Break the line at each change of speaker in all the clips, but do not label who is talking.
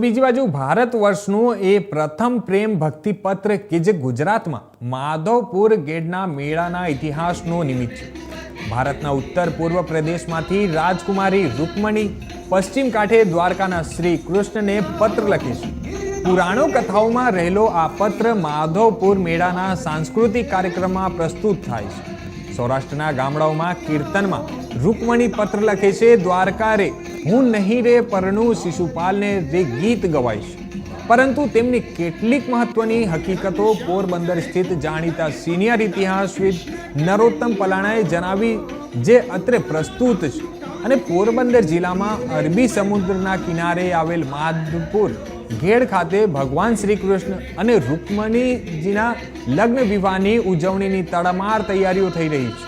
બીજી બાજુ ભારત વર્ષનું એ પ્રથમ પ્રેમ ભક્તિ પત્ર કે જે ગુજરાતમાં માધવપુર ગેડના મેળાના ઇતિહાસનો નિમિત્ત છે. ભારતના ઉત્તર પૂર્વ પ્રદેશમાંથી રાજકુમારી રૂકમણી પશ્ચિમ કાંઠે દ્વારકાના શ્રી કૃષ્ણને પત્ર લખે છે. પુરાણો કથાઓમાં રહેલો આ પત્ર માધવપુર મેળાના સાંસ્કૃતિક કાર્યક્રમમાં પ્રસ્તુત થાય છે. સૌરાષ્ટ્રના ગામડાઓમાં કીર્તનમાં રૂકમણી પત્ર લખે છે. દ્વારકા રે હું નહીં રે પરણું શિશુપાલને રે ગીત ગવાય છે. પરંતુ તેમની કેટલીક મહત્વની હકીકતો પોરબંદર સ્થિત જાણીતા સિનિયર ઇતિહાસવિદ નરોત્તમ પલાણાએ જણાવી જે અત્રે પ્રસ્તુત છે. અને પોરબંદર જિલ્લામાં અરબી સમુદ્રના કિનારે આવેલ માધવપુર ગેડ ખાતે ભગવાન શ્રી કૃષ્ણ અને રૂકમણીજીના લગ્ન વિવાહની ઉજવણીની તડામાર તૈયારીઓ થઈ રહી છે.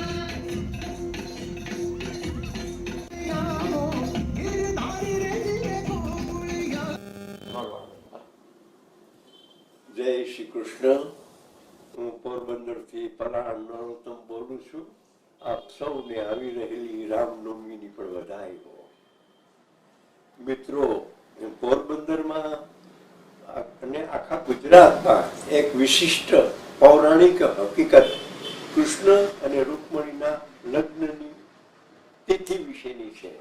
જય શ્રી કૃષ્ણ. હું પોરબંદરથી પલાણ નરોત્તમ બોલું છું. આપ સૌને આવી રહેલી રામનવમીની પણ વધાઈ હો. મિત્રો, પોરબંદરમાં અને આખા ગુજરાતમાં એક વિશિષ્ટ પૌરાણિક હકીકત કૃષ્ણ અને રૂકમણીના લગ્નની તિથિ વિશેની છે.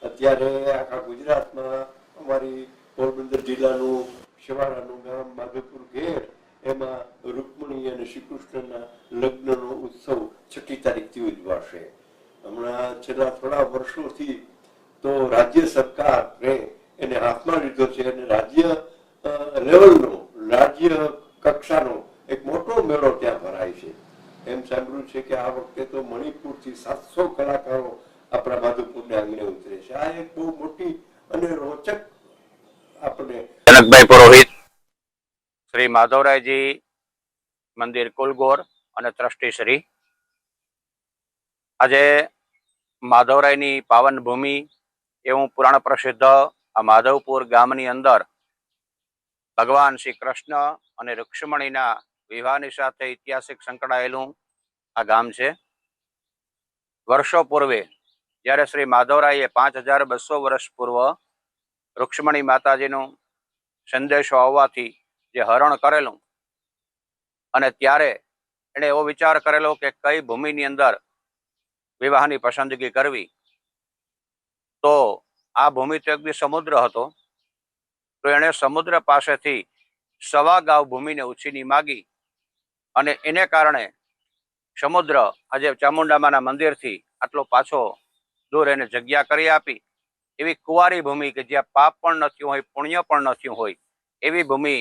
અત્યારે આખા ગુજરાતમાં અમારી પોરબંદર જિલ્લાનું શિવાળાનું ગામ માધવપુર ગેડ, એમાં રૂકમણી અને શ્રી કૃષ્ણના લગ્નનો ઉત્સવ 6મી તારીખથી ઉજવાશે. હમણાં છેલ્લા થોડા વર્ષોથી તો રાજ્ય સરકારે એને હાથમાં લીધો છે અને રાજ્ય લેવલનો, રાજ્ય કક્ષાનો એક મોટો મેળો ત્યાં ભરાય છે. એમ સાંભળ્યું છે કે આ વખતે તો મણિપુરથી 700 કલાકારો આપણા માધવપુરને આંગણે ઉતરે છે. આ એક બહુ મોટી અને રોચક આપણે
જનકભાઈ પુરોહિત, શ્રી માધવરાયજી મંદિર કુલગોર અને ટ્રસ્ટી શ્રી. આજે માધવરાયની પાવન ભૂમિ એવું પુરાણ પ્રસિદ્ધ આ માધવપુર ગામની અંદર ભગવાન શ્રી કૃષ્ણ અને રૂક્ષ્મણીના વિવાહની સાથે ઐતિહાસિક સંકળાયેલું આ ગામ છે. વર્ષો પૂર્વે જ્યારે શ્રી માધવરાયે 5200 વર્ષ પૂર્વ રૂક્ષ્મણી માતાજીનું સંદેશો આવવાથી જે હરણ કરેલું, અને ત્યારે એણે એવો વિચાર કરેલો કે કઈ ભૂમિની અંદર વિવાહની પસંદગી કરવી. તો આ ભૂમિ તો એકદી સમુદ્ર હતો, તો એણે સમુદ્ર પાસેથી 1.25 ગાવ ભૂમિને ઉછીની માગી, અને એને કારણે સમુદ્ર આજે ચામુંડામાના મંદિરથી આટલો પાછો દૂર એને જગ્યા કરી આપી. એવી કુંવારી ભૂમિ કે જ્યાં પાપ પણ ન થયું હોય, પુણ્ય પણ ન થયું હોય, એવી ભૂમિ